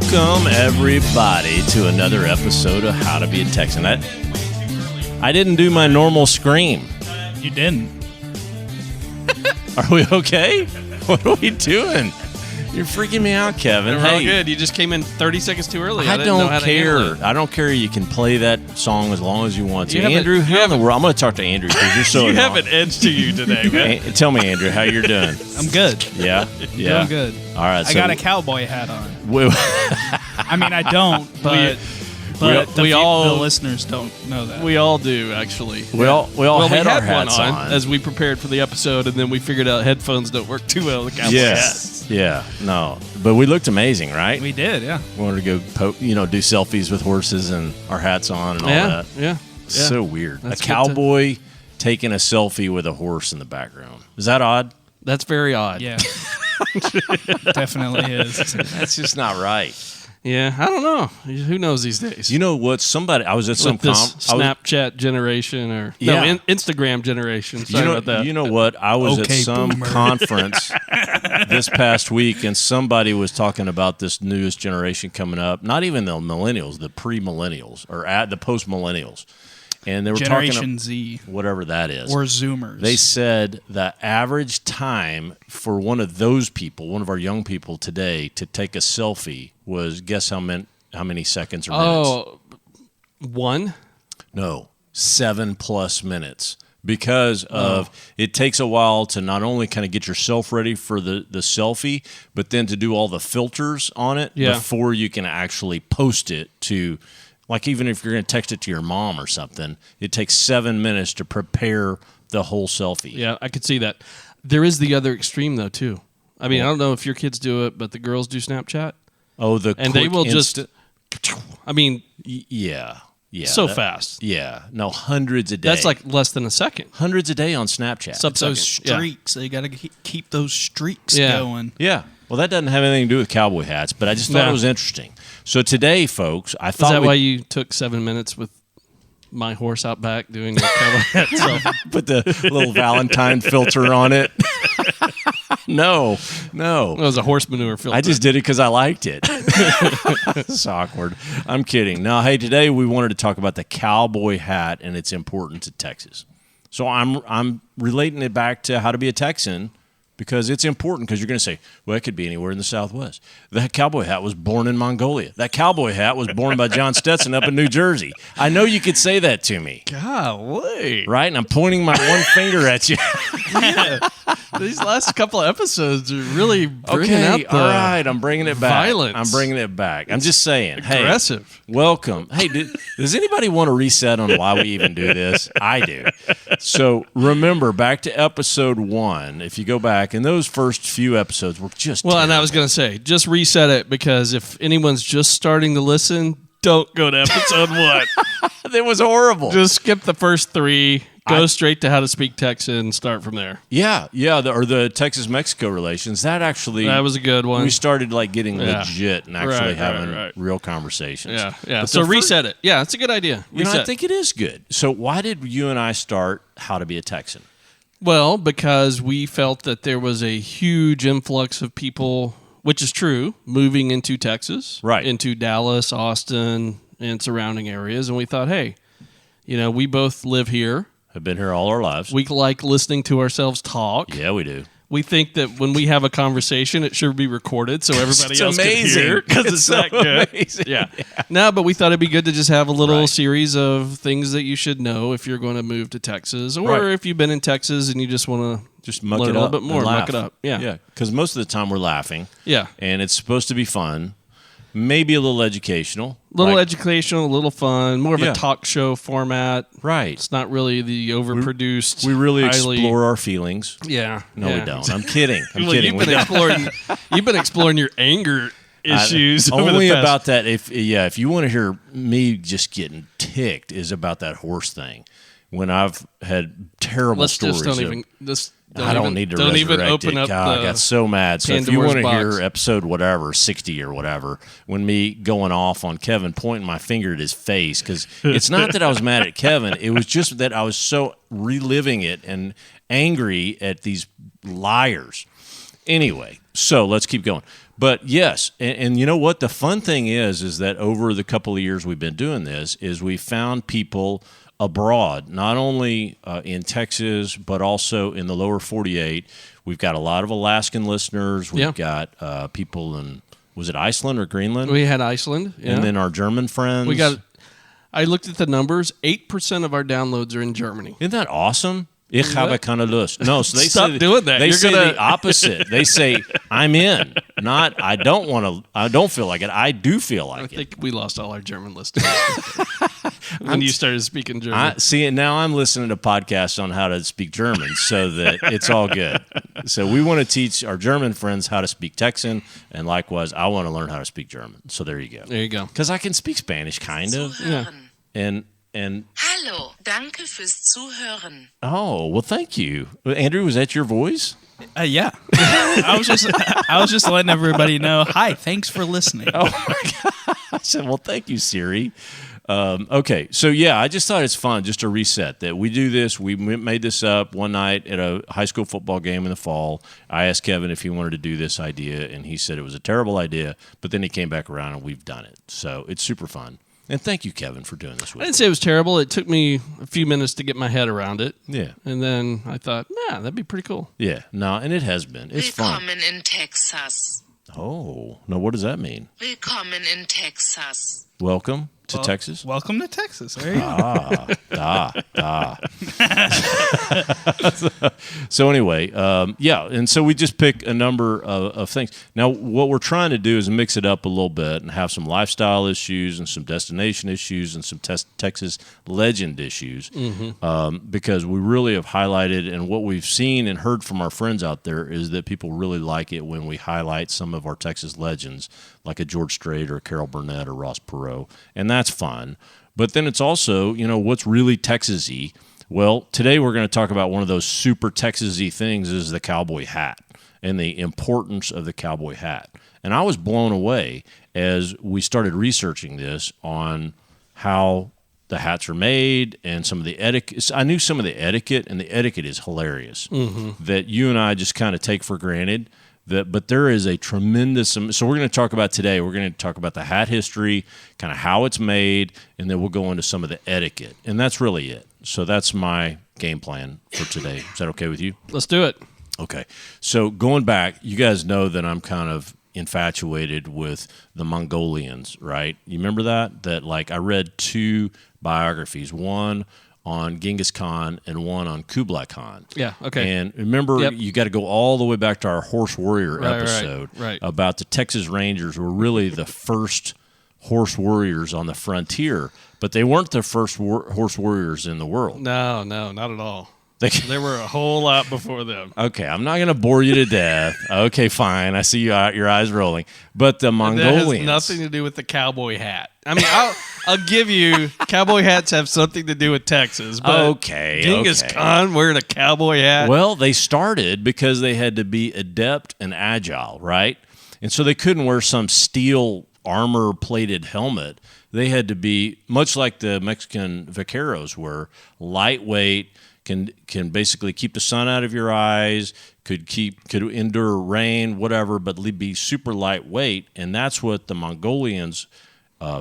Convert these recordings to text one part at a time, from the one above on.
Welcome, everybody, to another episode of How to Be a Texan. I didn't do my normal scream. You didn't. Are we okay? What are we doing? You're freaking me out, Kevin. We're all good. You just came in 30 seconds too early. I didn't know how don't to handle care. it. I don't care. You can play that song as long as you want to. You haven't- Andrew, you how in the haven't- world? I'm going to talk to Andrew because you're so You annoying. have an edge to you today, man. Tell me, Andrew, how you're doing. I'm good. Yeah? Yeah. Doing good. All right. I got a cowboy hat on. We, I mean, I don't, but we all- the listeners don't know that. We all do, actually. we all had our hats one on. as we prepared for the episode, and then we figured out headphones don't work too well with the Cowboy hats. Yeah. No. But we looked amazing, right? We did, yeah. We wanted to go, do selfies with horses and our hats on and all that. Yeah. So weird. That's a good cowboy taking a selfie with a horse in the background. Is that odd? That's very odd. Yeah. Definitely is. That's just not right. Yeah, I don't know. Who knows these days? You know what? I was at some With this Snapchat generation or Instagram generation. Sorry about that. You know what? I was at Okay, some boomer. conference this past week, and somebody was talking about this newest generation coming up. Not even the millennials, the pre-millennials or the post-millennials, and they were Generation talking Z. whatever that is. Or Zoomers. They said the average time for one of those people, one of our young people today, to take a selfie was, guess how many seconds or minutes? Oh, one? No, 7+ minutes. Because of it takes a while to not only kind of get yourself ready for the selfie, but then to do all the filters on it before you can actually post it to, like, even if you're going to text it to your mom or something, it takes 7 minutes to prepare the whole selfie. Yeah, I could see that. There is the other extreme, though, too. I mean, I don't know if your kids do it, but the girls do Snapchat. Oh, and they will just, I mean, yeah, fast. Yeah, no, hundreds a day. That's like less than a second. Hundreds a day on Snapchat. those streaks. They got to keep those streaks going. Yeah. Well, that doesn't have anything to do with cowboy hats, but I just thought it was interesting. So today, folks, I thought Is that why you took 7 minutes with my horse out back doing your cowboy hat selfie? put the little Valentine filter on it? No. It was a horse manure filter. I just did it because I liked it. It's awkward. I'm kidding. No, hey, today we wanted to talk about the cowboy hat and its importance to Texas. So I'm relating it back to How to Be a Texan because it's important because you're going to say, well, it could be anywhere in the Southwest. That cowboy hat was born in Mongolia. That cowboy hat was born by John Stetson up in New Jersey. I know you could say that to me. Golly. Right? And I'm pointing my one finger at you. These last couple of episodes are really bringing out the all right, I'm bringing it back. violence. I'm bringing it back. I'm just saying. aggressive. Hey, welcome. Hey, does anybody want to reset on why we even do this? I do. So remember, back to episode 1. If you go back, and those first few episodes were just Well, and I terrible. was going to say, just reset it because if anyone's just starting to listen, don't go to episode 1. It was horrible. Just skip the first 3. Go straight to How to Speak Texan. Start from there. Yeah. The Texas-Mexico relations. That was a good one. We started like getting legit and actually having right. real conversations. Yeah. But So reset it. Yeah, it's a good idea. Reset. I think it is good. So why did you and I start How to Be a Texan? Well, because we felt that there was a huge influx of people, which is true, moving into Texas, right, into Dallas, Austin, and surrounding areas. And we thought, hey, we both live here. Have been here all our lives. We like listening to ourselves talk. Yeah, we do. We think that when we have a conversation, it should be recorded so everybody else can hear because it's so that good. Amazing. Yeah. No, but we thought it'd be good to just have a little series of things that you should know if you're going to move to Texas, or if you've been in Texas and you just want to just muck learn it a up little bit more, muck it up. Yeah. Yeah. Because most of the time we're laughing. Yeah. And it's supposed to be fun. Maybe a little educational. A little educational, a little fun, more of a talk show format. Right. It's not really the overproduced. We really explore our feelings. Yeah. No, we don't. I'm kidding. Well, you've been exploring your anger issues. Only about that. If you want to hear me just getting ticked, is about that horse thing. When I've had terrible stories. I don't need to don't even resurrect open it. up. God, I got so mad. So if you want to hear episode whatever, 60 or whatever, when me going off on Kevin, pointing my finger at his face, because it's not that I was mad at Kevin. It was just that I was so reliving it and angry at these liars. Anyway, so let's keep going. But yes, and you know what? The fun thing is that over the couple of years we've been doing this, is we found people abroad, not only in Texas, but also in the lower 48. We've got a lot of Alaskan listeners. We've got people in, was it Iceland or Greenland? We had Iceland. Yeah. And then our German friends. I looked at the numbers. 8% of our downloads are in Germany. Isn't that awesome? Ich habe keine Lust. No, so they Stop doing that. They say the opposite. They say, I'm in. Not, I don't want to, I don't feel like it. I do feel like it. I think we lost all our German listeners when you started speaking German. Now I'm listening to podcasts on how to speak German so that it's all good. So we want to teach our German friends how to speak Texan, and likewise, I want to learn how to speak German. So there you go. There you go. Because I can speak Spanish, kind of. Yeah. And Hallo, danke fürs Zuhören. oh, well, thank you. Andrew, was that your voice? Yeah. I was just letting everybody know. Hi, thanks for listening. Oh my God. I said, well, thank you, Siri. Okay, so yeah, I just thought it's fun just to reset that we do this. We made this up one night at a high school football game in the fall. I asked Kevin if he wanted to do this idea, and he said it was a terrible idea, but then he came back around and we've done it. So it's super fun. And thank you, Kevin, for doing this with I didn't say it was terrible. It took me a few minutes to get my head around it. Yeah. And then I thought, that'd be pretty cool. Yeah, no, and it has been. It's fun. Willkommen in Texas. Oh, no, what does that mean? Willkommen in Texas. Welcome to Texas? Welcome to Texas. There you go. So anyway, and so we just pick a number of things. Now, what we're trying to do is mix it up a little bit and have some lifestyle issues and some destination issues and some Texas legend issues, because we really have highlighted, and what we've seen and heard from our friends out there is that people really like it when we highlight some of our Texas legends, like a George Strait or a Carol Burnett or Ross Perot, and that's fun. But then it's also, what's really Texas-y. Well, today we're going to talk about one of those super Texas-y things is the cowboy hat and the importance of the cowboy hat. And I was blown away as we started researching this on how the hats are made and some of the etiquette. I knew some of the etiquette, and the etiquette is hilarious that you and I just kind of take for granted. But there is a tremendous. So we're going to talk about today. We're going to talk about the hat history, kind of how it's made, and then we'll go into some of the etiquette, and that's really it. So that's my game plan for today. Is that okay with you? Let's do it. Okay. So going back, you guys know that I'm kind of infatuated with the Mongolians, right? You remember that? That I read 2 biographies, one on Genghis Khan and one on Kublai Khan. Yeah, okay. And remember, you got to go all the way back to our Horse Warrior episode right. about the Texas Rangers were really the first horse warriors on the frontier, but they weren't the first horse warriors in the world. No, not at all. There were a whole lot before them. Okay, I'm not going to bore you to death. Okay, fine. I see your eyes rolling. But the Mongolians... That has nothing to do with the cowboy hat. I mean, I'll give you, cowboy hats have something to do with Texas. But okay. Genghis Khan wearing a cowboy hat? Well, they started because they had to be adept and agile, right? And so they couldn't wear some steel armor-plated helmet. They had to be, much like the Mexican vaqueros were, lightweight, can basically keep the sun out of your eyes, could endure rain, whatever, but be super lightweight, and that's what the Mongolians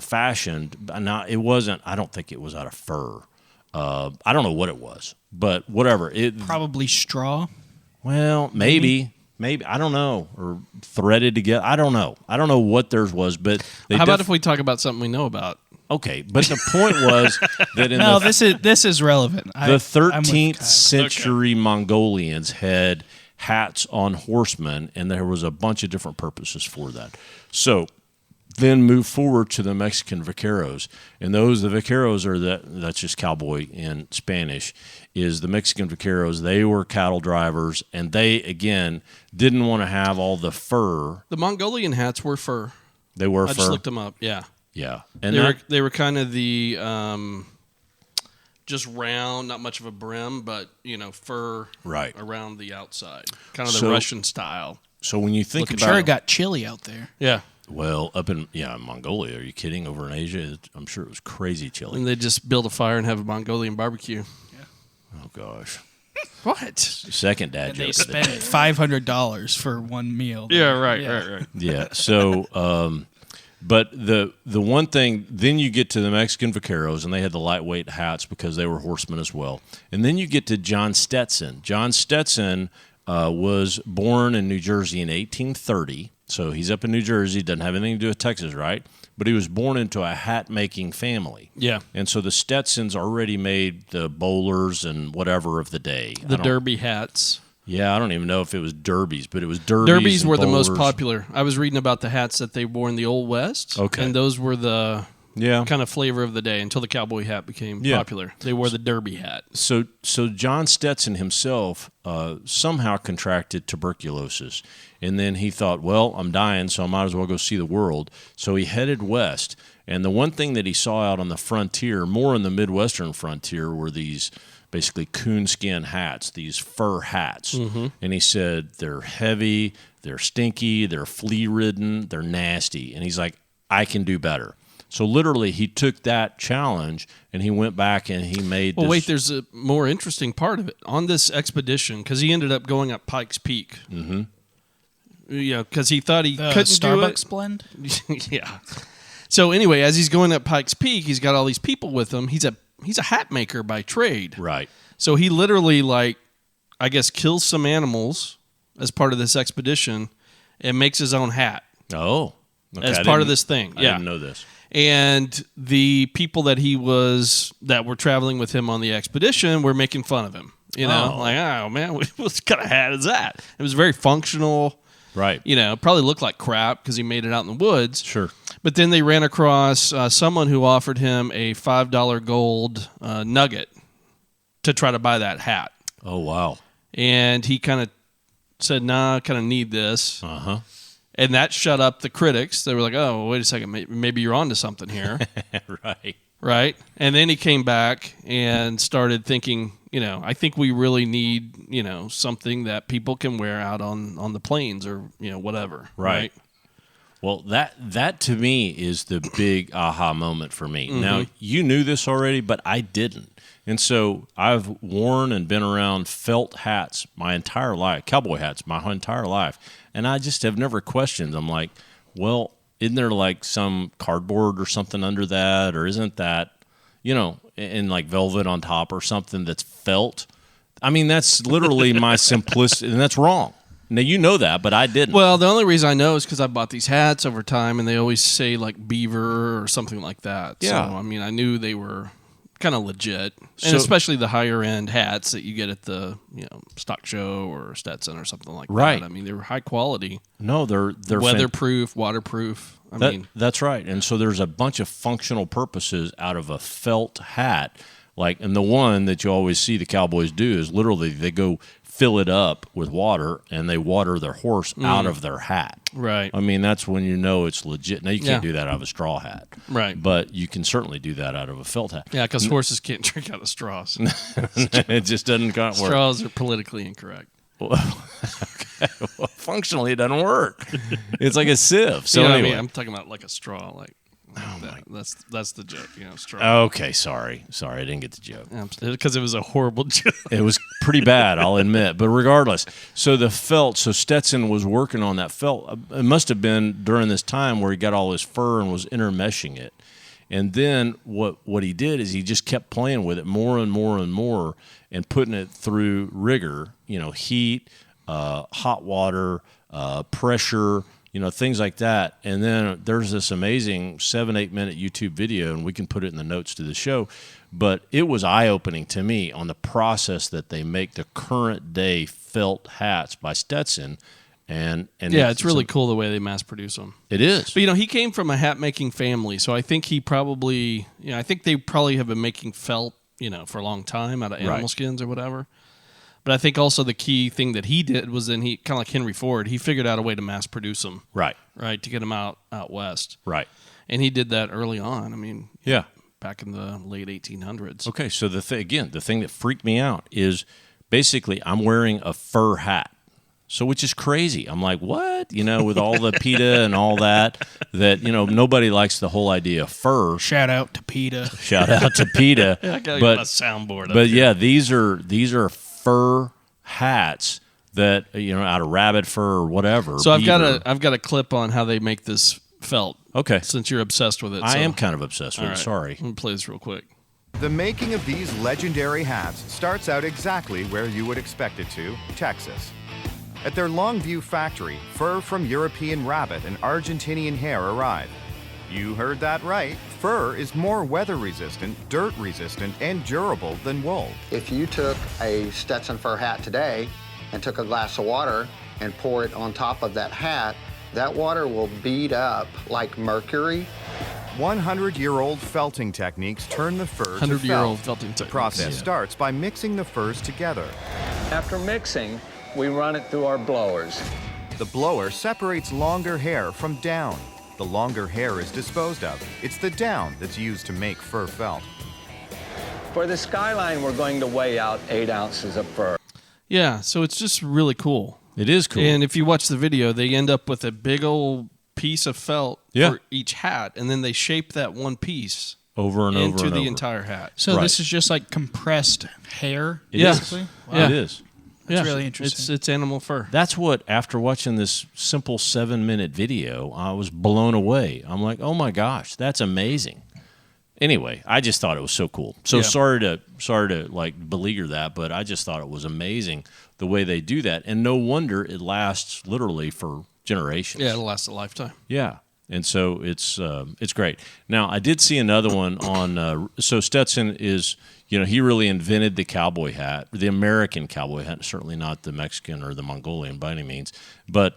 fashioned. Now, it wasn't. I don't think it was out of fur. I don't know what it was, but whatever. Probably straw. Well, maybe I don't know, or threaded together. I don't know what theirs was, but how about if we talk about something we know about? Okay, but the point was that in this is relevant. The 13th century Mongolians had hats on horsemen, and there was a bunch of different purposes for that. So then move forward to the Mexican vaqueros, and the vaqueros are that's just cowboy in Spanish, is the Mexican vaqueros. They were cattle drivers, and they, again, didn't want to have all the fur. The Mongolian hats were fur. They were fur? I just looked them up, yeah. Yeah, and they were kind of the just round, not much of a brim, but fur around the outside, kind of the Russian style. So when you think about, I'm sure it got chilly out there. Yeah. Well, up in Mongolia, are you kidding? Over in Asia, I'm sure it was crazy chilly. And they just build a fire and have a Mongolian barbecue. Yeah. Oh gosh. What? Second dad And joke. they of the spent day. $500 for one meal. Yeah, right. Yeah. So, but the one thing, then you get to the Mexican vaqueros, and they had the lightweight hats because they were horsemen as well. And then you get to John Stetson. John Stetson was born in New Jersey in 1830. So he's up in New Jersey, doesn't have anything to do with Texas, right? But he was born into a hat-making family. Yeah. And so the Stetsons already made the bowlers and whatever of the day. The derby hats. Yeah, I don't even know if it was derbies, but it was derbies. Derbies and were the most bowlers. popular. I was reading about the hats that they wore in the Old West. Okay. And those were the Yeah. kind of flavor of the day until the cowboy hat became popular. They wore the derby hat. So John Stetson himself somehow contracted tuberculosis, and then he thought, well, I'm dying, so I might as well go see the world. So he headed west, and the one thing that he saw out on the frontier, more in the Midwestern frontier, were these basically coonskin hats, these fur hats. And he said, they're heavy, they're stinky, they're flea-ridden, they're nasty. And he's like, I can do better. So literally, he took that challenge and he went back and he made. Well, wait, there's a more interesting part of it. On this expedition, because he ended up going up Pikes Peak. Mm-hmm. Yeah, because he thought he couldn't Starbucks do blend? it. Yeah. So anyway, as he's going up Pikes Peak, he's got all these people with him. He's a hat maker by trade. Right. So he literally, I guess, kills some animals as part of this expedition and makes his own hat Oh. Okay, as I part of didn't- this thing. I Yeah. didn't know this. And the people that were traveling with him on the expedition were making fun of him. Oh man, what kind of hat is that? It was very functional. Right. Probably looked like crap because he made it out in the woods. Sure. But then they ran across someone who offered him a $5 gold nugget to try to buy that hat. Oh, wow. And he kind of said, nah, I kind of need this. Uh-huh. And that shut up the critics. They were like, oh, wait a second, maybe you're onto something here. Right. Right? And then he came back and started thinking, I think we really need, something that people can wear out on the plains or, whatever. Right. Well, that to me is the big aha moment for me. Mm-hmm. Now, you knew this already, but I didn't. And so I've worn and been around felt hats my entire life, cowboy hats my entire life. And I just have never questioned. I'm like, well, isn't there like some cardboard or something under that? Or isn't that, in like velvet on top or something that's felt? I mean, that's literally my simplicity, and that's wrong. Now, you know that, but I didn't. Well, the only reason I know is because I bought these hats over time, and they always say like beaver or something like that. Yeah. So, I mean, I knew they were kind of legit, and So- especially the higher end hats that you get at the stock show or Stetson or something like Right. that. I mean, they were high quality, No, they're weatherproof, waterproof. That's right. And so there's a bunch of functional purposes out of a felt hat. And the one that you always see the cowboys do is literally they go fill it up with water and they water their horse out of their hat. Right. I mean, that's when you know it's legit. Now, you can't Yeah. do that out of a straw hat. Right. But you can certainly do that out of a felt hat. Yeah, because horses can't drink out of straws. It just doesn't work. Straws are politically incorrect. Okay. Well, functionally, it doesn't work. It's like a sieve. So You know what anyway. I mean? I'm talking about like a straw. That's the joke. Straw. Okay, sorry, I didn't get the joke. Because it was a horrible joke. It was pretty bad, I'll admit. But regardless, so Stetson was working on that felt. It must have been during this time where he got all his fur and was intermeshing it. And then what he did is he just kept playing with it more and more and more and putting it through rigor, heat, hot water, pressure, things like that. And then there's this amazing 7-8 minute YouTube video, and we can put it in the notes to the show. But it was eye-opening to me on the process that they make the current day felt hats by Stetson. And yeah, it's really cool the way they mass produce them. It is. But he came from a hat making family, so I think he probably, I think they probably have been making felt, for a long time out of animal skins or whatever. But I think also the key thing that he did was then he kind of like Henry Ford, he figured out a way to mass produce them. Right. Right, to get them out west. Right. And he did that early on. I mean, Yeah. back in the late 1800s. Okay, so the thing that freaked me out is basically I'm wearing a fur hat. So which is crazy. I'm like, what? With all the PETA and all that nobody likes the whole idea of fur. Shout out to PETA. Shout out to PETA. I got but a soundboard. but yeah, these are fur hats that out of rabbit fur or whatever. So beaver. I've got a clip on how they make this felt. Okay. Since you're obsessed with it, I am kind of obsessed with it. right. Sorry. Let me play this real quick. The making of these legendary hats starts out exactly where you would expect it to, Texas. At their Longview factory, fur from European rabbit and Argentinian hare arrive. You heard that right. Fur is more weather-resistant, dirt-resistant, and durable than wool. If you took a Stetson fur hat today and took a glass of water and pour it on top of that hat, that water will bead up like mercury. 100-year-old felting techniques turn the fur to 100-year-old felt. felting The techniques. process starts by mixing the furs together. After mixing, we run it through our blowers. The blower separates longer hair from down. The longer hair is disposed of. It's the down that's used to make fur felt. For the skyline, we're going to weigh out 8 ounces of fur. Yeah, so it's just really cool. It is cool. And if you watch the video, they end up with a big old piece of felt Yeah. for each hat, and then they shape that one piece over and over into and the over. entire hat. So Right. this is just like compressed hair, It is. basically? Yeah. It is. That's really interesting. It's animal fur. That's what, after watching this simple 7-minute video, I was blown away. I'm like, oh my gosh, that's amazing. Anyway, I just thought it was so cool. So Yeah. sorry to like beleaguer that, but I just thought it was amazing the way they do that. And no wonder it lasts literally for generations. Yeah, it'll last a lifetime. Yeah. And so it's great. Now, I did see another one on so Stetson is, he really invented the cowboy hat, the American cowboy hat, certainly not the Mexican or the Mongolian by any means. But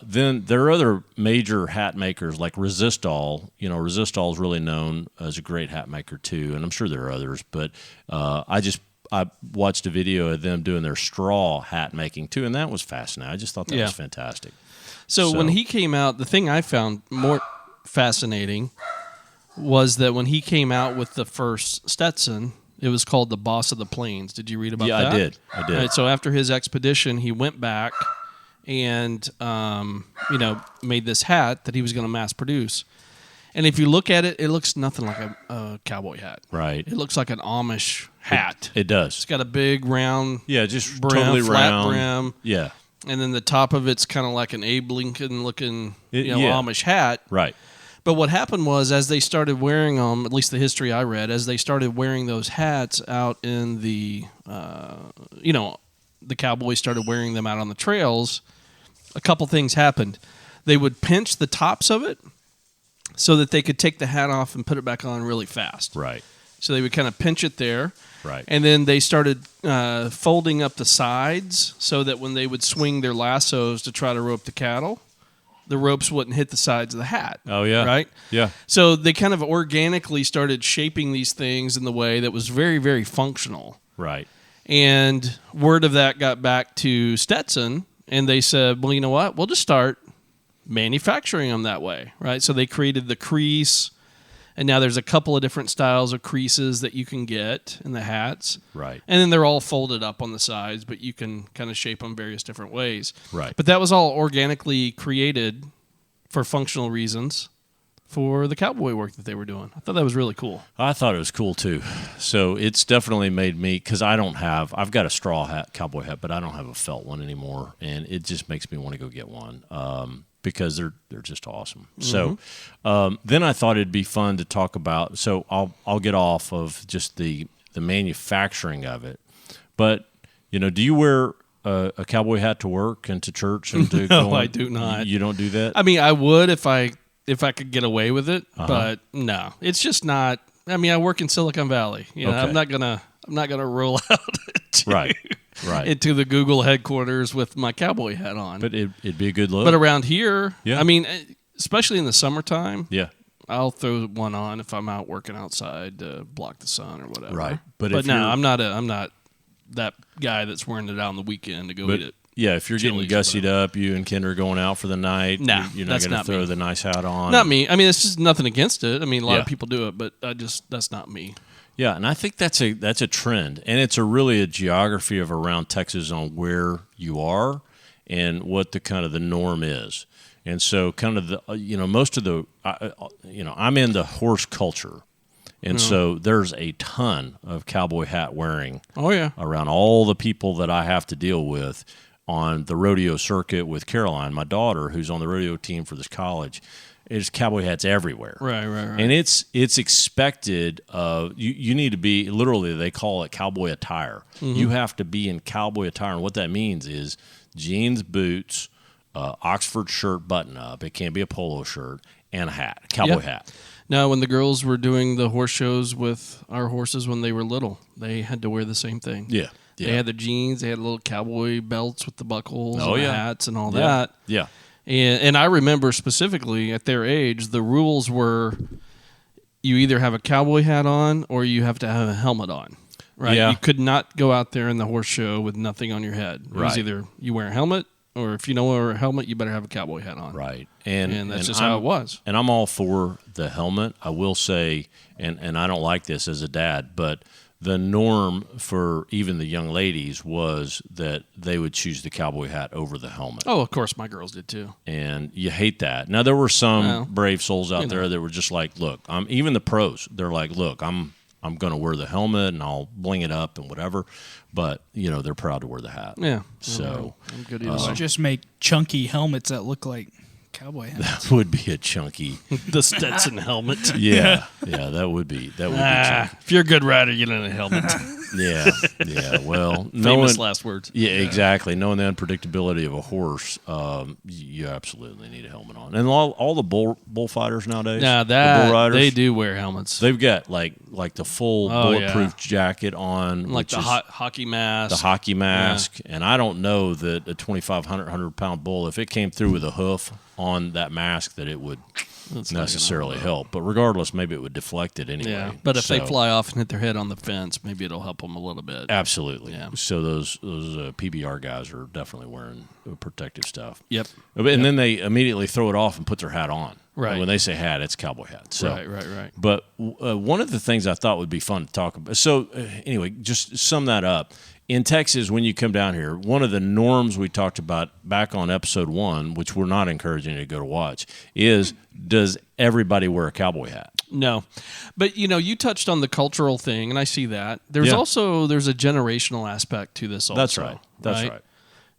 then there are other major hat makers like Resistol. Resistol is really known as a great hat maker too, and I'm sure there are others. But I watched a video of them doing their straw hat making too, and that was fascinating. I just thought that was fantastic. So when he came out, the thing I found more fascinating was that when he came out with the first Stetson, it was called the Boss of the Plains. Did you read about that? Yeah, I did. Right, so after his expedition, he went back and made this hat that he was going to mass produce. And if you look at it, it looks nothing like a cowboy hat. Right. It looks like an Amish hat. It does. It's got a big round Just brim, totally flat round. brim. Yeah. And then the top of it's kind of like an Abe Lincoln looking Yeah. Amish hat. Right. But what happened was, as they started wearing them, at least the history I read, as they started wearing those hats out in the, the cowboys started wearing them out on the trails, a couple things happened. They would pinch the tops of it so that they could take the hat off and put it back on really fast. Right. So they would kind of pinch it there. Right. And then they started folding up the sides so that when they would swing their lassos to try to rope the cattle, the ropes wouldn't hit the sides of the hat. Oh, yeah. Right? Yeah. So they kind of organically started shaping these things in the way that was very, very functional. Right. And word of that got back to Stetson, and they said, well, you know what? We'll just start manufacturing them that way, right? So they created the crease, and now there's a couple of different styles of creases that you can get in the hats. Right. And then they're all folded up on the sides, but you can kind of shape them various different ways. Right. But that was all organically created for functional reasons for the cowboy work that they were doing. I thought that was really cool. I thought it was cool too. So it's definitely made me, because I've got a straw hat, cowboy hat, but I don't have a felt one anymore, and it just makes me want to go get one because they're just awesome. Mm-hmm. So then I thought it'd be fun to talk about. So I'll get off of just the manufacturing of it, but do you wear a cowboy hat to work and to church and to No, go on? I do not. You don't do that? I mean, I would if I could get away with it, Uh-huh. but no, it's just not. I mean, I work in Silicon Valley. Okay. I'm not gonna roll out Right. into the Google headquarters with my cowboy hat on. But it'd be a good look. But around here, Yeah. I mean, especially in the summertime, yeah. I'll throw one on if I'm out working outside to block the sun or whatever. Right. But But if no, you're- I'm not that guy that's wearing it out on the weekend to go But eat it. yeah, if you're getting Chili's or gussied up, you and Kendra going out for the night, Nah, you're not that's going to not throw me. the nice hat on. Not me. I mean, it's just nothing against it. I mean, a lot Yeah. of people do it, but that's not me. Yeah, and I think that's a trend, and it's really a geography of around Texas on where you are and what the kind of the norm is. And so kind of the most of the I'm in the horse culture. And so there's a ton of cowboy hat wearing around all the people that I have to deal with on the rodeo circuit with Caroline, my daughter, who's on the rodeo team for this college. There's cowboy hats everywhere. Right. And it's expected you need to be, literally they call it cowboy attire. Mm-hmm. You have to be in cowboy attire. And what that means is jeans, boots, Oxford shirt button up. It can't be a polo shirt, and a hat, cowboy hat. Now, when the girls were doing the horse shows with our horses when they were little, they had to wear the same thing. Yeah. They had the jeans, they had little cowboy belts with the buckles and the hats and all Yeah. that. Yeah. And I remember specifically at their age, the rules were you either have a cowboy hat on or you have to have a helmet on. Right? Yeah. You could not go out there in the horse show with nothing on your head. It was Right. either you wear a helmet, or if you don't wear a helmet, you better have a cowboy hat on. Right. And that's just how it was. And I'm all for the helmet. I will say, and I don't like this as a dad, but the norm for even the young ladies was that they would choose the cowboy hat over the helmet. Oh, of course, my girls did too. And you hate that. Now, there were some Well, brave souls out there that were just like, look, even the pros, they're like, look, I'm going to wear the helmet and I'll bling it up and whatever. But, they're proud to wear the hat. Yeah. So I'm good either way. Just make chunky helmets that look like cowboy hats. that would be a chunky. The Stetson helmet. Yeah. Yeah, that would be chunky. If you're a good rider, you don't need a helmet. Yeah. Well, Famous last words. Yeah, exactly. Knowing the unpredictability of a horse, you absolutely need a helmet on. And all the bullfighters nowadays, the bull riders, they do wear helmets. They've got like the full bulletproof jacket on, like the hockey mask. The hockey mask, and I don't know that a 2,500 100-pound bull, if it came through with a hoof on that mask, that it would necessarily help. But regardless, maybe it would deflect it anyway. Yeah, but if they fly off and hit their head on the fence, maybe it'll help them a little bit. Absolutely. Yeah. So those PBR guys are definitely wearing protective stuff. Yep. And then they immediately throw it off and put their hat on. Right. When they say hat, it's cowboy hat. So, Right. But one of the things I thought would be fun to talk about. So anyway, just sum that up. In Texas, when you come down here, one of the norms we talked about back on episode 1, which we're not encouraging you to go to watch, is does everybody wear a cowboy hat? No. But, you touched on the cultural thing, and I see that. There's a generational aspect to this also. That's right. That's right.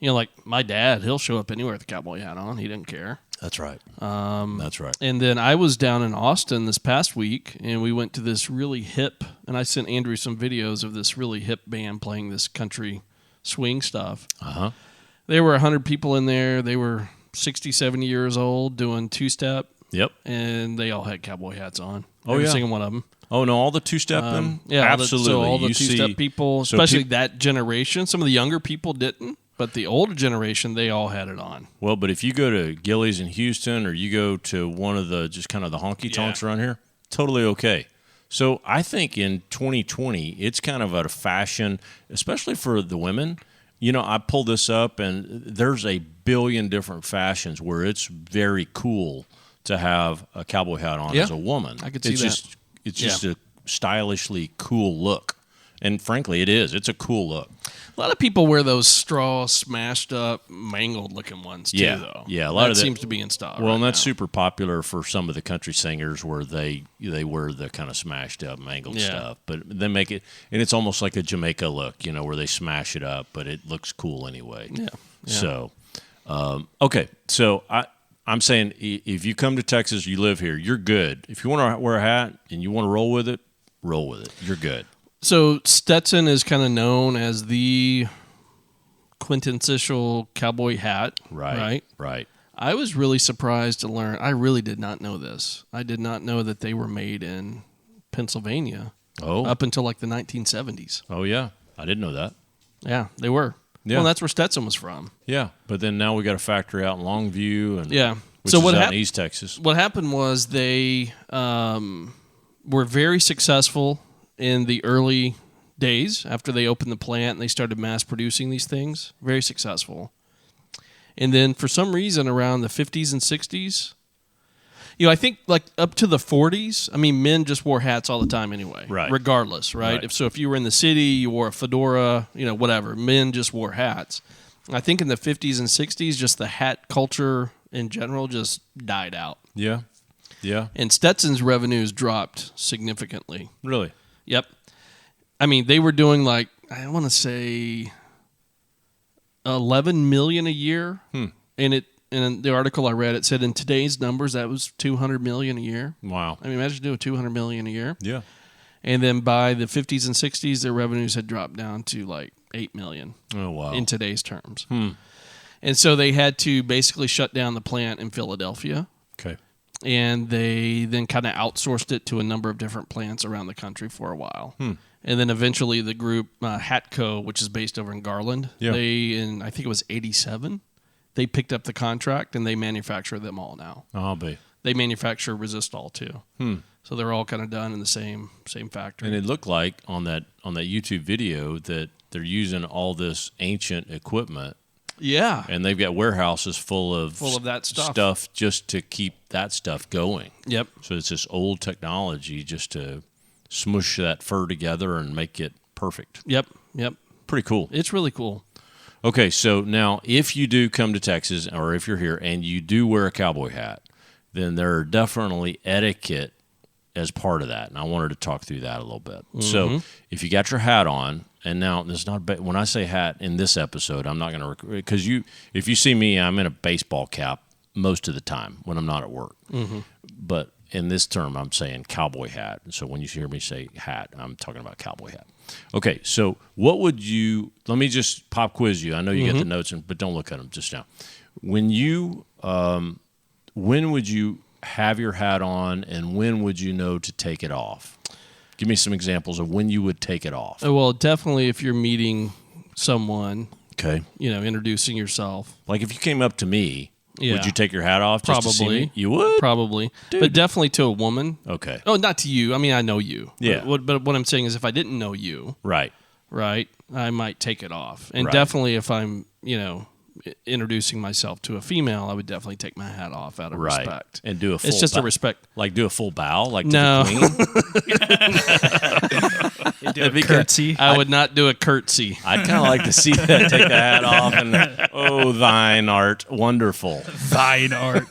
Like my dad, he'll show up anywhere with a cowboy hat on. He didn't care. That's right. That's right. And then I was down in Austin this past week, and we went to this really hip, and I sent Andrew some videos of this really hip band playing this country swing stuff. Uh-huh. There were 100 people in there. They were 60, 70 years old doing two-step. Yep. And they all had cowboy hats on. Oh, Every yeah. single one of them. Oh, no, all the two-stepping? Absolutely. So all the You two-step see, people, especially that generation. Some of the younger people didn't. But the older generation, they all had it on. Well, but if you go to Gilley's in Houston or you go to one of the just kind of the honky-tonks around here, totally okay. So I think in 2020, it's kind of a fashion, especially for the women. I pulled this up, and there's a billion different fashions where it's very cool to have a cowboy hat on as a woman. I could see that. It's just a stylishly cool look. And frankly, it is. It's a cool look. A lot of people wear those straw, smashed up, mangled looking ones too, though. Yeah, a lot of that seems to be in style. Well, right and that's now. super popular for some of the country singers where they wear the kind of smashed up, mangled stuff, but they make it, and it's almost like a Jamaica look, where they smash it up, but it looks cool anyway. Yeah. So, okay, so I'm saying if you come to Texas, you live here, you're good. If you want to wear a hat and you want to roll with it. You're good. So Stetson is kind of known as the quintessential cowboy hat. Right. I was really surprised to learn. I really did not know this. I did not know that they were made in Pennsylvania. Up until like the 1970s. Oh, yeah. I didn't know that. Yeah, they were. Yeah. Well, that's where Stetson was from. Yeah, but then now we got a factory out in Longview, and which so is what out in East Texas. What happened was they were very successful in the early days after they opened the plant and they started mass producing these things. Very successful. And then for some reason around the 50s and 60s, I think like up to the 40s, men just wore hats all the time anyway. Right. Regardless, right? If you were in the city, you wore a fedora, whatever. Men just wore hats. I think in the 50s and 60s, just the hat culture in general just died out. Yeah. Yeah. And Stetson's revenues dropped significantly. Really? Yep. I mean, they were doing like, I want to say 11 million a year. And in the article I read, it said in today's numbers, that was 200 million a year. Wow. I mean, imagine doing 200 million a year. Yeah. And then by the 50s and 60s, their revenues had dropped down to like 8 million. Oh, wow. In today's terms. And so they had to basically shut down the plant in Philadelphia. Okay. And they then kind of outsourced it to a number of different plants around the country for a while. And then eventually the group Hatco, which is based over in Garland, they, in I think it was 87, they picked up the contract and they manufacture them all now. I'll be. They manufacture Resistol too. So they're all kind of done in the same factory. And it looked like on that YouTube video that they're using all this ancient equipment. Yeah. And they've got warehouses full of that stuff just to keep that stuff going. Yep. So it's this old technology just to smush that fur together and make it perfect. Yep. Pretty cool. It's really cool. Okay, so now if you do come to Texas or if you're here and you do wear a cowboy hat, then there are definitely etiquette as part of that. And I wanted to talk through that a little bit. So if you got your hat on, and now this is not when I say hat in this episode, I'm not going to because if you see me, I'm in a baseball cap most of the time when I'm not at work. But in this term, I'm saying cowboy hat. So when you hear me say hat, I'm talking about cowboy hat. Okay, so what would you? Let me just pop quiz you. I know you get the notes, but don't look at them just now. When would you have your hat on, and when would you know to take it off? Give me some examples of when you would take it off. Well, definitely if you're meeting someone, Okay. Introducing yourself. Like if you came up to me, Yeah. would you take your hat off just to see Probably. me? You would? Probably. Dude. But definitely to a woman. Okay. Oh, not to you. I mean, I know you. Yeah. But what I'm saying is if I didn't know you, Right. right, I might take it off. And Right. definitely if I'm, introducing myself to a female, I would definitely take my hat off out of Right. respect. And do a full It's just a bow. respect. Like do a full bow? Like to No. the queen? You do a curtsy. I would not do a curtsy. I'd kind of like to see that, take the hat off and, oh, thine art wonderful. Thine art.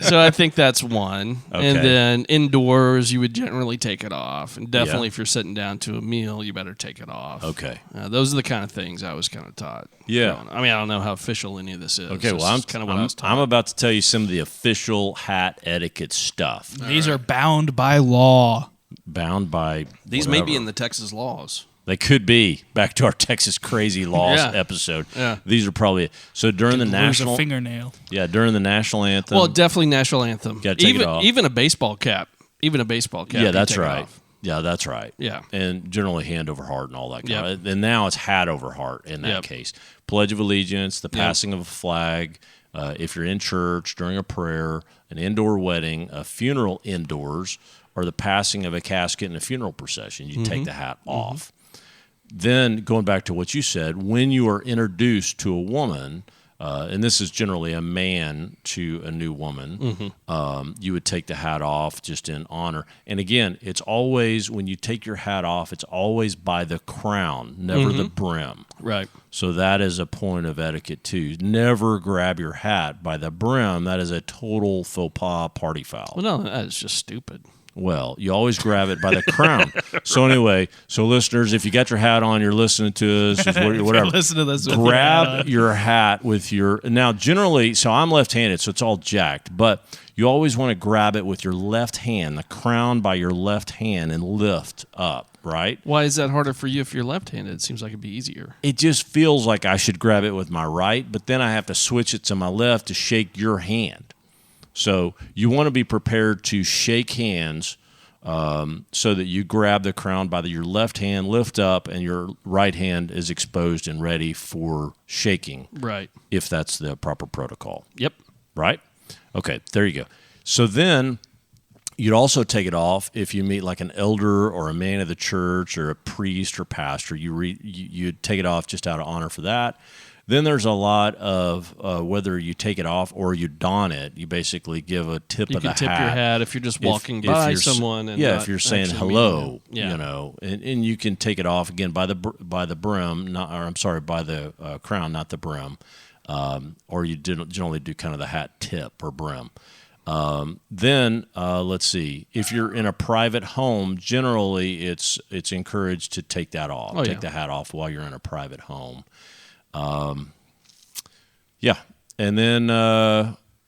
So I think that's one. Okay. And then indoors, you would generally take it off. And definitely if you're sitting down to a meal, you better take it off. Okay. Those are the kind of things I was kind of taught. Yeah. I mean, I don't know how official any of this is. Okay, This well, is kind of what I was taught. I'm about to tell you some of the official hat etiquette stuff. These are bound by law. Bound by These may be whatever. in the Texas laws. They could be. Back to our Texas crazy laws Yeah. episode. Yeah. These are probably so during the Lose national a fingernail. during the national anthem. Well, definitely national anthem. Gotta take it off. Even a baseball cap. Even a baseball cap. yeah, you that's take it right. off. Yeah, that's right. Yeah. And generally hand over heart and all that kind Yep. of. And now it's hat over heart in that Yep. case. Pledge of Allegiance, the passing of a flag, if you're in church during a prayer, an indoor wedding, a funeral indoors, or the passing of a casket in a funeral procession, you take the hat off. Then going back to what you said, when you are introduced to a woman, and this is generally a man to a new woman, you would take the hat off just in honor. And again, it's always, when you take your hat off, it's always by the crown, never the brim. Right. So that is a point of etiquette too. Never grab your hat by the brim. That is a total faux pas party foul. Well, no, that's just stupid. Well, you always grab it by the crown. So anyway, so listeners, if you got your hat on, you're listening to us, whatever. Listen to this. With your hat Grab on. your hat with your now. Generally, so I'm left-handed, so it's all jacked. But you always want to grab it with your left hand, the crown by your left hand, and lift up. Right? Why is that harder for you if you're left-handed? It seems like it'd be easier. It just feels like I should grab it with my right, but then I have to switch it to my left to shake your hand. So you want to be prepared to shake hands so that you grab the crown by your left hand, lift up, and your right hand is exposed and ready for shaking, Right. if that's the proper protocol. Yep. Right? Okay, there you go. So then you'd also take it off if you meet like an elder or a man of the church or a priest or pastor. You'd take it off just out of honor for that. Then there's a lot of whether you take it off or you don it. You basically give a tip You of the can tip hat. your hat if you're just walking If by you're someone. And if you're saying actually hello, meeting them. Yeah. you know, and you can take it off again by the brim, by the crown, not the brim, or you generally do kind of the hat tip or brim. Then let's see. If you're in a private home, generally it's encouraged to take that off. Take the hat off while you're in a private home. And then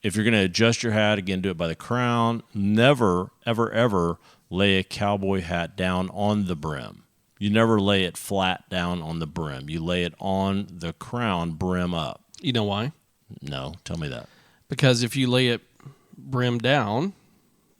if you're going to adjust your hat, again, do it by the crown. Never, ever, ever lay a cowboy hat down on the brim. You never lay it flat down on the brim. You lay it on the crown, brim up. You know why? No, tell me that. Because if you lay it brim down,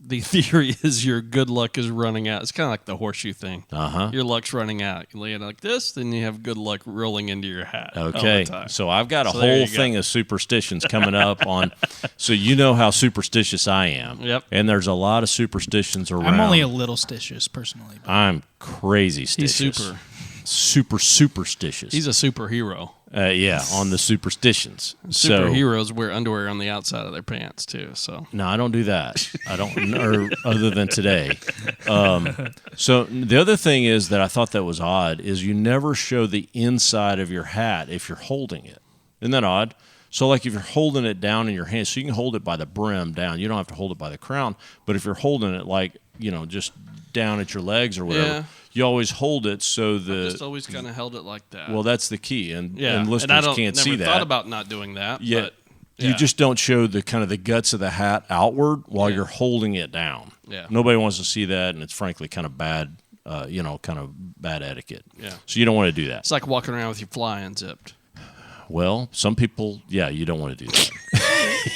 the theory is your good luck is running out. It's kind of like the horseshoe thing. Your luck's running out. You lay it like this, then you have good luck rolling into your hat. Okay, so I've got a whole thing of superstitions coming up on. So you know how superstitious I am. Yep. And there's a lot of superstitions around. I'm only a little stitious personally. But I'm crazy stitious. He's super superstitious. He's a superhero. On the superstitions. Superheroes wear underwear on the outside of their pants too. So no, I don't do that. I don't, or other than today. So the other thing is that I thought that was odd is you never show the inside of your hat if you're holding it. Isn't that odd? So like if you're holding it down in your hand, so you can hold it by the brim down. You don't have to hold it by the crown. But if you're holding it like, just down at your legs or whatever, you always hold it so the... I've just always kind of held it like that. Well, that's the key, and listeners can't see that. I thought about not doing that. Yeah, but you just don't show the kind of the guts of the hat outward while you're holding it down. Yeah. Nobody wants to see that, and it's frankly kind of bad, kind of bad etiquette. Yeah. So you don't want to do that. It's like walking around with your fly unzipped. Well, some people, you don't want to do that.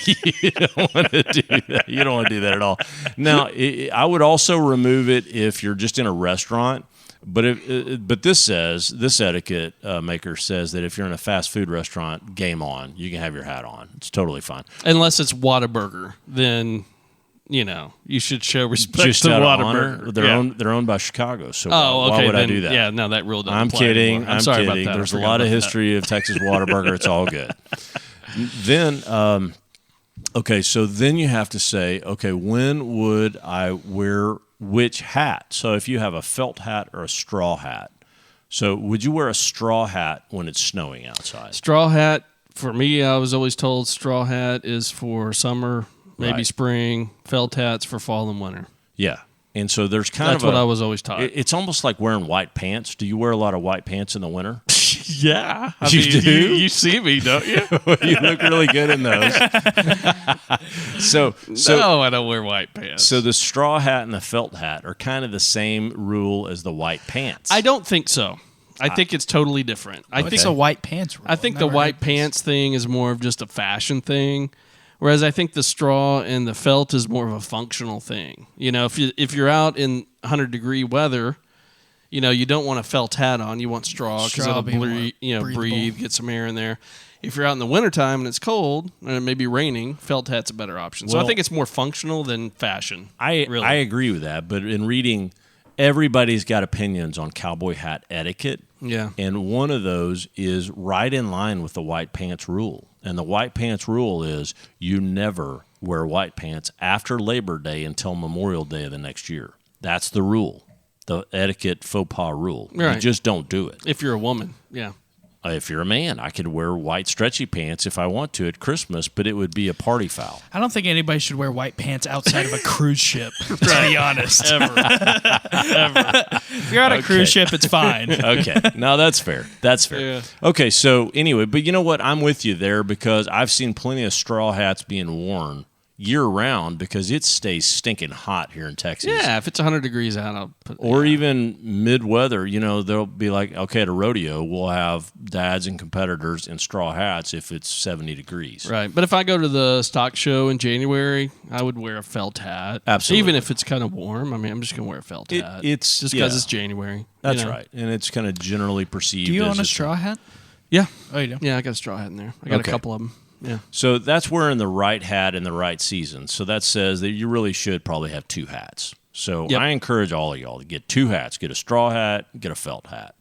You don't want to do that. You don't want to do that at all. Now, I would also remove it if you're just in a restaurant. But this etiquette maker says that if you're in a fast food restaurant, game on. You can have your hat on. It's totally fine. Unless it's Whataburger, then you should show respect just to out of Whataburger. honor. They're owned by Chicago. So okay, why would then, I do that? Yeah, no, that rule doesn't I'm apply kidding. anymore. I'm sorry kidding. about that. There's a lot of history of Texas Whataburger. It's all good. Then, so then you have to say, when would I wear which hat? So if you have a felt hat or a straw hat, so would you wear a straw hat when it's snowing outside? Straw hat, for me, I was always told straw hat is for summer, maybe spring. Felt hats for fall and winter. Yeah. And so there's That's what I was always taught. It's almost like wearing white pants. Do you wear a lot of white pants in the winter? Yeah. You do? You see me, don't you? You look really good in those. No, I don't wear white pants. So the straw hat and the felt hat are kind of the same rule as the white pants. I don't think so. I think it's totally different. I think it's a white pants rule. I think the white pants thing is more of just a fashion thing, whereas I think the straw and the felt is more of a functional thing. If you're out in 100-degree weather, you don't want a felt hat on. You want straw because it'll breathe, get some air in there. If you're out in the wintertime and it's cold and it may be raining, felt hat's a better option. So I think it's more functional than fashion. I agree with that, but in reading, everybody's got opinions on cowboy hat etiquette. Yeah. And one of those is right in line with the white pants rule. And the white pants rule is you never wear white pants after Labor Day until Memorial Day of the next year. That's the rule. The etiquette faux pas rule. Right. You just don't do it. If you're a woman, yeah. If you're a man, I could wear white stretchy pants if I want to at Christmas, but it would be a party foul. I don't think anybody should wear white pants outside of a cruise ship, to be honest. Ever. If you're on a cruise ship, it's fine. Okay. No, that's fair. That's fair. Yeah. Okay, so anyway, but you know what? I'm with you there because I've seen plenty of straw hats being worn year-round because it stays stinking hot here in Texas. Yeah, if it's 100 degrees out, I'll put... Or even mid-weather, they'll be like, okay, at a rodeo, we'll have dads and competitors in straw hats if it's 70 degrees. Right, but if I go to the stock show in January, I would wear a felt hat. Absolutely. Even if it's kind of warm. I mean, I'm just going to wear a felt hat. It's just because it's January. That's right, and it's kind of generally perceived Do you as own a straw hat? Yeah. Oh, you do? Yeah, I got a straw hat in there. I got a couple of them. Yeah. So that's wearing the right hat in the right season. So that says that you really should probably have two hats. So I encourage all of y'all to get two hats. Get a straw hat, get a felt hat.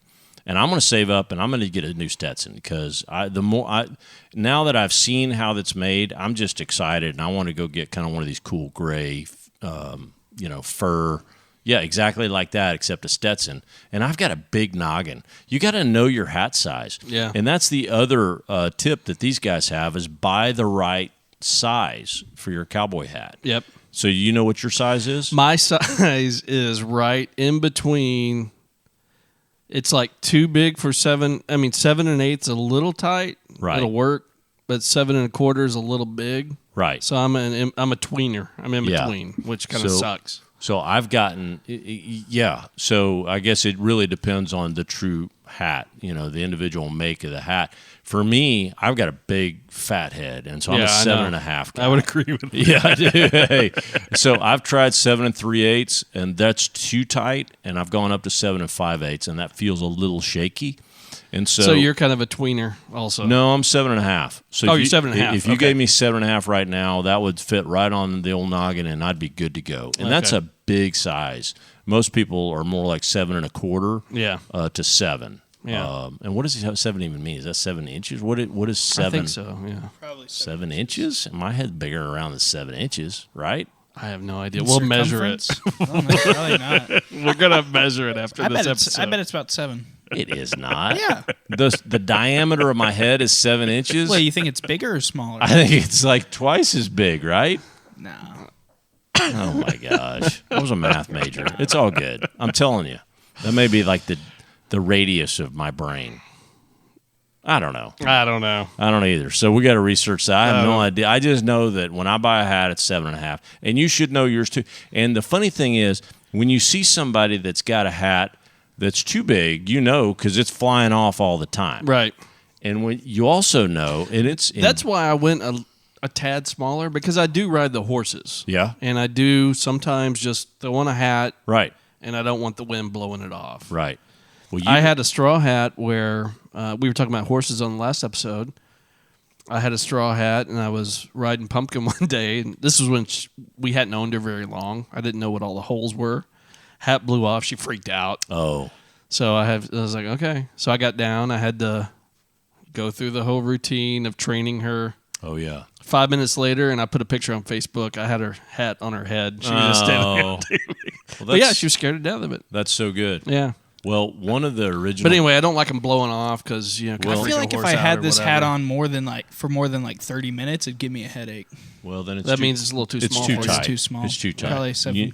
And I'm going to save up and I'm going to get a new Stetson because now that I've seen how that's made, I'm just excited and I want to go get kind of one of these cool gray, fur. Yeah, exactly like that, except a Stetson. And I've got a big noggin. You got to know your hat size. Yeah. And that's the other tip that these guys have is buy the right size for your cowboy hat. Yep. So you know what your size is? My size is right in between. It's like too big for 7. I mean, 7 1/8 a little tight. Right. It'll work, but 7 1/4 is a little big. Right. So I'm a tweener. I'm in between, which kind of sucks. So I've gotten, yeah. So I guess it really depends on the true hat, the individual make of the hat. For me, I've got a big fat head, and so I'm a 7.5 guy. I would agree with that. Yeah, I do. Hey, so I've tried 7 3/8, and that's too tight, and I've gone up to 7 5/8, and that feels a little shaky. And so you're kind of a tweener, also. No, I'm 7.5. So you're 7.5. If you gave me 7.5 right now, that would fit right on the old noggin, and I'd be good to go. And that's a big size. Most people are more like 7 1/4. Yeah. To 7. Yeah. And what does 7 even mean? Is that 7 inches? What is 7? I think so. Yeah. Probably 7 inches? My head's bigger around than 7 inches, right? I have no idea. We'll measure it. Oh, no, probably not. We're gonna measure it after this episode. I bet it's about 7. It is not. Yeah. The diameter of my head is 7 inches. Well, you think it's bigger or smaller? I think it's like twice as big, right? No. Oh my gosh. I was a math major. It's all good. I'm telling you. That may be like the radius of my brain. I don't know. I don't know. I don't either. So we got to research that. I have no idea. I just know that when I buy a hat, it's 7.5. And you should know yours too. And the funny thing is, when you see somebody that's got a hat that's too big, because it's flying off all the time. Right. And when you also know, and that's why I went a tad smaller, because I do ride the horses. Yeah. And I do sometimes just throw on a hat. Right. And I don't want the wind blowing it off. Right. Well, I had a straw hat where we were talking about horses on the last episode. I had a straw hat, and I was riding Pumpkin one day. And this was when we hadn't owned her very long. I didn't know what all the holes were. Hat blew off. She freaked out. Oh. So I was like, okay. So I got down. I had to go through the whole routine of training her. Oh, yeah. 5 minutes later, and I put a picture on Facebook. I had her hat on her head. She was just standing there. But yeah, she was scared to death of it. That's so good. Yeah. Well, one of the original. But anyway, I don't like them blowing off because I feel like if I had this hat on more than 30 minutes, it'd give me a headache. Well, then that means it's a little too small. Too tight. It's too small. It's too tight. Probably 7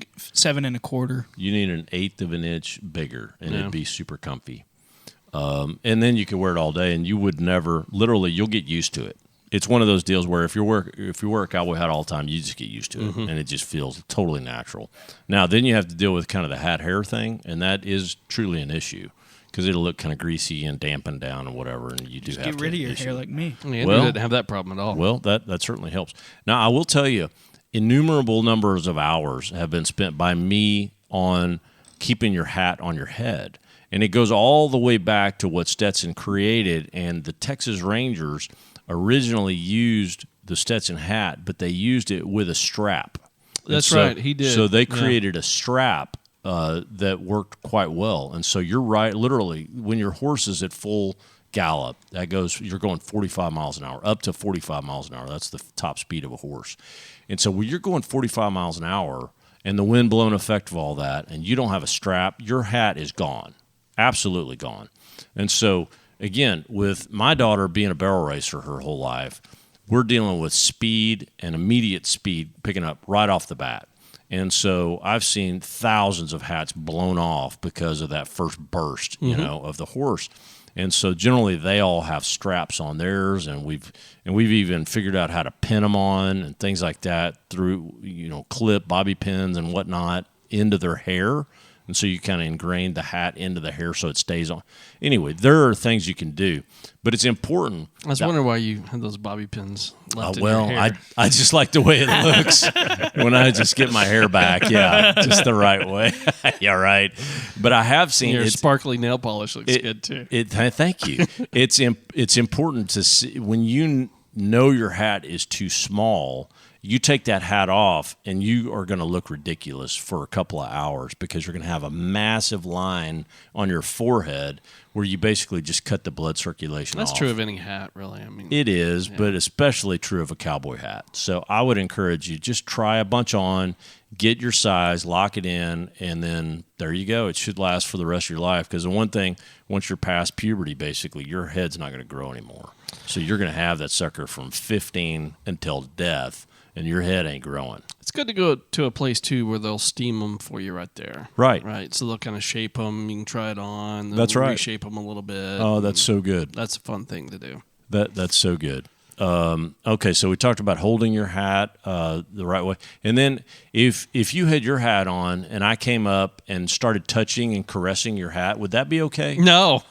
1/4. You need an 1/8 of an inch bigger, and it'd be super comfy. And then you could wear it all day, and you would never. Literally, you'll get used to it. It's one of those deals where if you wear a cowboy hat all the time, you just get used to it, and it just feels totally natural. Now, then you have to deal with kind of the hat hair thing, and that is truly an issue because it'll look kind of greasy and dampened down and whatever, and you do have to get rid of your hair like me. Yeah, well, didn't have that problem at all. Well, that certainly helps. Now, I will tell you, innumerable numbers of hours have been spent by me on keeping your hat on your head, and it goes all the way back to what Stetson created, and the Texas Rangers originally used the Stetson hat, but they used it with a strap. That's right, he did. So they created a strap that worked quite well. And so you're right, literally, when your horse is at full gallop, you're going 45 miles an hour, up to 45 miles an hour. That's the top speed of a horse. And so when you're going 45 miles an hour and the wind blowing effect of all that, and you don't have a strap, your hat is gone, absolutely gone. And so again, with my daughter being a barrel racer her whole life, we're dealing with speed and immediate speed picking up right off the bat. And so I've seen thousands of hats blown off because of that first burst, of the horse. And so generally they all have straps on theirs, and we've even figured out how to pin them on and things like that through, clip bobby pins and whatnot into their hair. And so you kind of ingrain the hat into the hair so it stays on. Anyway, there are things you can do, but it's important. I was wondering why you had those bobby pins left in your hair. I just like the way it looks when I just get my hair back. Yeah, just the right way. Yeah, right. But I have seen your sparkly nail polish looks good too. Thank you. It's important to see when you know your hat is too small. You take that hat off, and you are going to look ridiculous for a couple of hours because you're going to have a massive line on your forehead where you basically just cut the blood circulation off. That's true of any hat, really. I mean, it is, but especially true of a cowboy hat. So I would encourage you, just try a bunch on, get your size, lock it in, and then there you go. It should last for the rest of your life, because the one thing, once you're past puberty, basically, your head's not going to grow anymore. So you're going to have that sucker from 15 until death, and your head ain't growing. It's good to go to a place, too, where they'll steam them for you right there. Right. Right. So they'll kind of shape them. You can try it on. That's right. Reshape them a little bit. Oh, that's so good. That's a fun thing to do. That's so good. Okay, so we talked about holding your hat the right way, and then if you had your hat on and I came up and started touching and caressing your hat, would that be okay? No.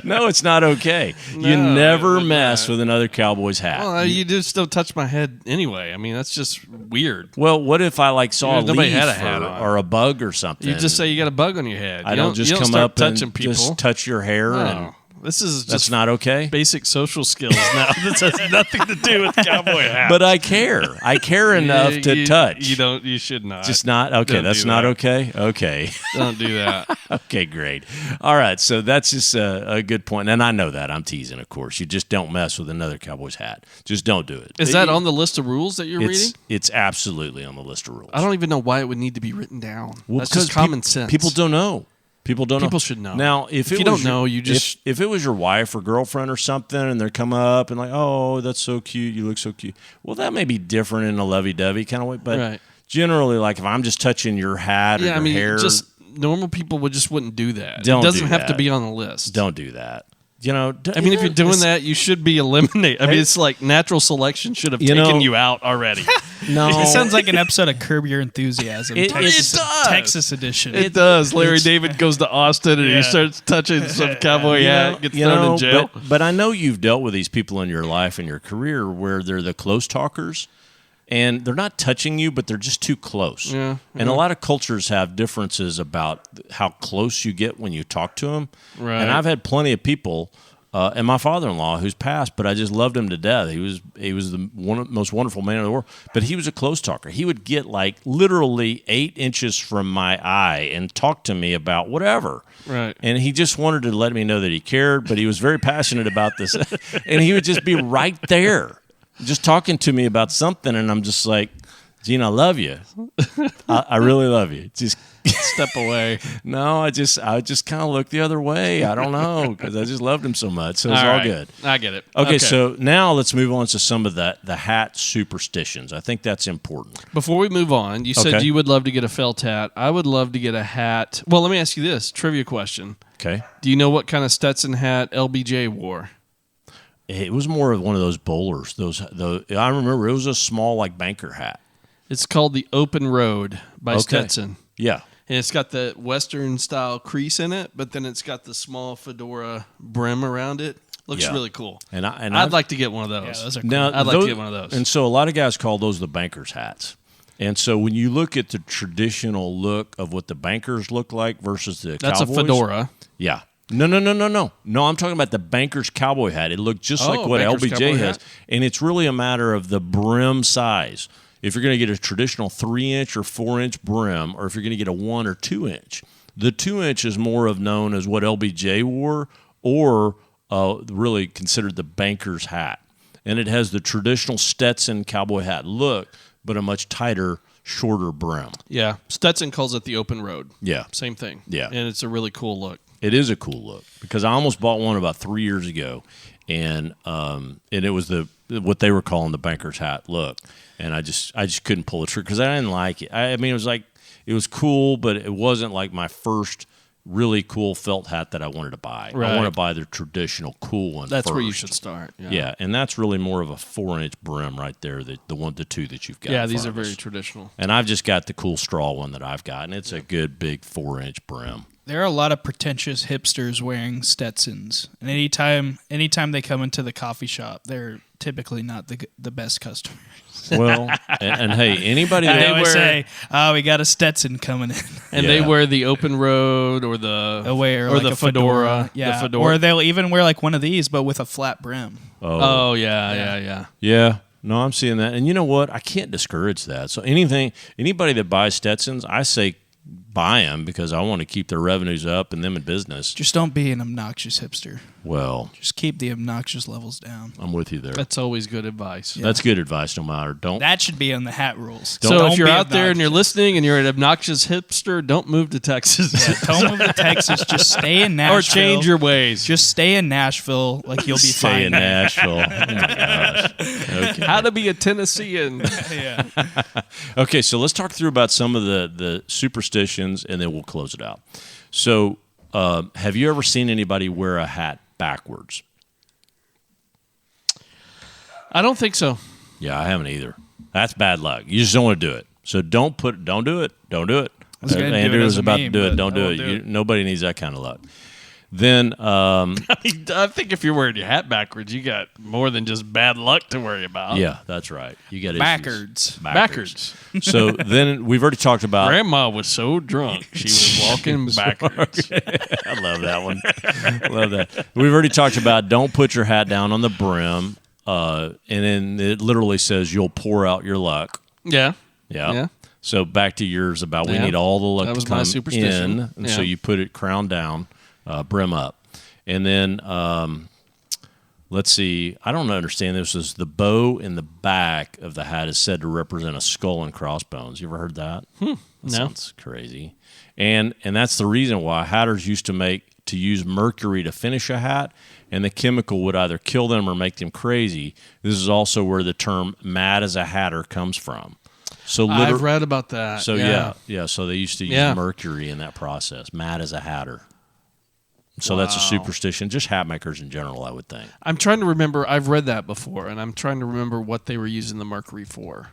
No, it's not okay. You never mess with another cowboy's hat. Well, you just don't touch my head anyway. I mean, that's just weird. Well, what if I saw a Nobody leaf had a hat on. or a bug or something? You just say you got a bug on your head. I don't just you come start up touching and people. just touch your hair. No. And This is that's just not okay. basic social skills now. This has nothing to do with cowboy hats. But I care. I care enough to touch. You should not. Just not okay. Don't That's do not that. okay. Okay. Don't do that. Okay, great. All right, so that's just a good point, and I know that. I'm teasing, of course. You just don't mess with another cowboy's hat. Just don't do it. Is that on the list of rules that you're reading? It's absolutely on the list of rules. I don't even know why it would need to be written down. Well, That's because just common sense. People don't know. People don't know. People should know. Now, if you don't know, you just if it was your wife or girlfriend or something, and they're come up and like, oh, that's so cute, you look so cute. Well, that may be different in a lovey-dovey kind of way, but Right. generally, like if I'm just touching your hat or yeah, your I mean, hair, just normal people wouldn't do that. Don't It doesn't do have to that. be on the list. don't do that. You know, I mean, if you're doing that, you should be eliminated. I mean, it's like natural selection should have taken you out already. No, It sounds like an episode of Curb Your Enthusiasm, It Texas, does. Texas edition. It does. Larry David goes to Austin and he starts touching some cowboy hat, gets thrown in jail. But I know you've dealt with these people in your life and your career where they're the close talkers, and they're not touching you, but they're just too close. Yeah, And a lot of cultures have differences about how close you get when you talk to them. Right. And I've had plenty of people, and my father-in-law who's passed, but I just loved him to death. He was the most wonderful man in the world. But he was a close talker. He would get like literally 8 inches from my eye and talk to me about whatever. Right. And he just wanted to let me know that he cared, but he was very passionate about this. And he would just be right there, just talking to me about something. And I'm just like, Gene, I love you. I really love you. Just Step away. no, I just kind of looked the other way. I don't know, because I just loved him so much. So it's all right. good. I get it. Okay, so now let's move on to some of the hat superstitions. I think that's important. Before we move on, you said Okay. you would love to get a felt hat. I would love to get a hat. Well, let me ask you this trivia question. Okay. Do you know what kind of Stetson hat LBJ wore? It was more of one of those bowlers. I remember it was a small like banker hat. It's called the Open Road by Okay. Stetson. Yeah. And it's got the Western style crease in it, but then it's got the small fedora brim around it. Looks Yeah. really cool. And I'd like to get one of those. Yeah, those are cool. Now, I'd like to get one of those. And so a lot of guys call those the banker's hats. And so when you look at the traditional look of what the bankers look like versus the That's cowboys, a fedora. Yeah. No. No, I'm talking about the banker's cowboy hat. It looked just like what banker's LBJ cowboy has. hat? And it's really a matter of the brim size. If you're going to get a traditional 3-inch or 4-inch brim, or if you're going to get a 1 or 2-inch, the 2-inch is more of known as what LBJ wore, or really considered the banker's hat. And it has the traditional Stetson cowboy hat look, but a much tighter, shorter brim. Yeah. Stetson calls it the Open Road. Yeah. Same thing. Yeah. And it's a really cool look. It is a cool look, because I almost bought one about 3 years ago, and it was what they were calling the banker's hat look, and I just couldn't pull the trigger because I didn't like it. I mean, it was cool, but it wasn't like my first really cool felt hat that I wanted to buy. Right. I want to buy the traditional cool one. That's where you first. should start. Yeah, and that's really more of a 4-inch brim right there. The two that you've got. Yeah, in these front are of very us. traditional. And I've just got the cool straw one that I've got, and it's a good big 4-inch brim. There are a lot of pretentious hipsters wearing Stetsons, and anytime they come into the coffee shop, they're typically not the best customers. Well, and hey, anybody They that always say, "Oh, we got a Stetson coming in." And Yeah. they wear the Open Road or the Like the a fedora. Yeah, The fedora. or they'll even wear like one of these, but with a flat brim. Oh, yeah. Yeah, no, I'm seeing that, and you know what? I can't discourage that. So anybody that buys Stetsons, I say buy them because I want to keep their revenues up and them in business. Just don't be an obnoxious hipster. Well, Just keep the obnoxious levels down. I'm with you there. That's always good advice. Yeah. That's good advice. No matter. Don't. That should be on the hat rules. So Don't if you're be out there and you're obnoxious. listening and you're an obnoxious hipster, don't move to Texas. Don't move to Texas. Just stay in Nashville. Or change your ways. Just stay in Nashville. Like you'll be Stay fine. in Nashville. Oh my gosh. Okay. How to be a Tennessean. Yeah. Okay, so let's talk through about some of the superstitions, and then we'll close it out. So, have you ever seen anybody wear a hat backwards? I don't think so. Yeah, I haven't either. That's bad luck. You just don't want to do it. So don't do it. Don't do it. was gonna do it Andrew as was a about to meme, do it. but Don't I do won't it. do it. Nobody needs that kind of luck. Then, I think if you're wearing your hat backwards, you got more than just bad luck to worry about. yeah, that's right. You got issues. Backwards. So then we've already talked about. Grandma was so drunk she was walking backwards. I love that one. Love that. We've already talked about don't put your hat down on the brim, and then it literally says you'll pour out your luck. Yeah. Yeah. Yeah. So back to yours about we Yeah. need all the luck That was to my come superstition. in, and so Yeah. you put it crown down, brim up, and then let's see. I don't understand this. Is the bow in the back of the hat is said to represent a skull and crossbones? You ever heard that? That No. sounds crazy. And that's the reason why hatters used to use mercury to finish a hat, and the chemical would either kill them or make them crazy. This is also where the term "mad as a hatter" comes from. So I've read about that. So yeah. So they used to use Yeah. mercury in that process. Mad as a hatter. So that's a Wow. superstition. Just hat makers in general, I would think. I'm trying to remember. I've read that before, and I'm trying to remember what they were using the mercury for.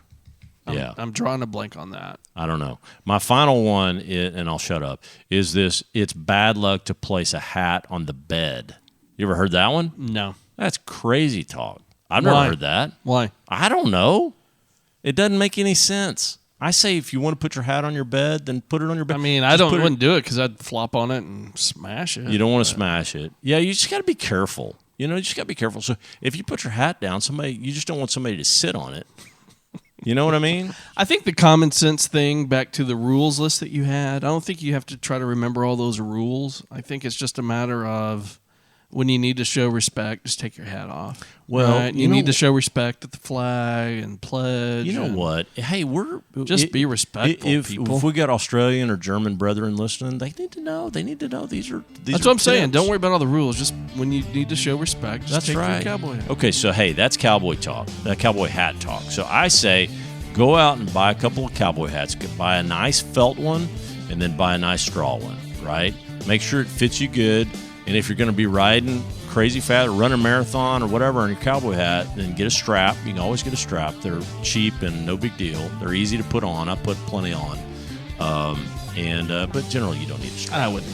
Yeah. I'm drawing a blank on that. I don't know. My final one, and I'll shut up, is this: it's bad luck to place a hat on the bed. You ever heard that one? No. That's crazy talk. I've never Why? heard that. Why? I don't know. It doesn't make any sense. I say if you want to put your hat on your bed, then put it on your bed. I mean, Just put it- wouldn't do it because I'd flop on it and smash it. You don't want to smash it. Yeah, you just got to be careful. You just got to be careful. So if you put your hat down, you just don't want somebody to sit on it. You know what I mean? I think the common sense thing, back to the rules list that you had, I don't think you have to try to remember all those rules. I think it's just a matter of when you need to show respect, just take your hat off. Well, right? you need to show respect at the flag and pledge. You know and what? Hey, be respectful, If people. we got Australian or German brethren listening, they need to know. These are. That's what I'm saying. Don't worry about all the rules. Just when you need to show respect, just That's take right. your cowboy hat. Okay, so hey, that's cowboy talk. That cowboy hat talk. So I say, go out and buy a couple of cowboy hats. Buy a nice felt one, and then buy a nice straw one. Right? Make sure it fits you good. And if you're going to be riding crazy fast or running a marathon or whatever on your cowboy hat, then get a strap. You can always get a strap. They're cheap and no big deal. They're easy to put on. I put plenty on. But generally, you don't need a strap. I wouldn't.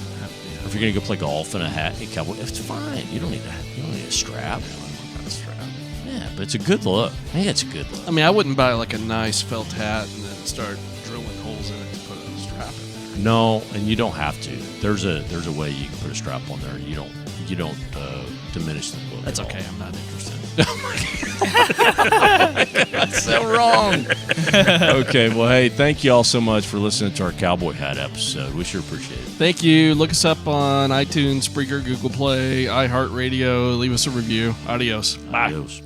If you're going to go play golf in a hat, a cowboy, it's fine. You don't need a strap. Yeah, but it's a good look. I think it's a good look. I mean, I wouldn't buy like a nice felt hat and then start drilling holes in it to put a strap in there. No, and you don't have to. There's a way you can put a strap on there. You don't diminish the look. That's at okay. all. I'm not interested. That's so wrong. Okay, well, hey, thank you all so much for listening to our Cowboy Hat episode. We sure appreciate it. Thank you. Look us up on iTunes, Spreaker, Google Play, iHeartRadio. Leave us a review. Adios. Bye. Adios.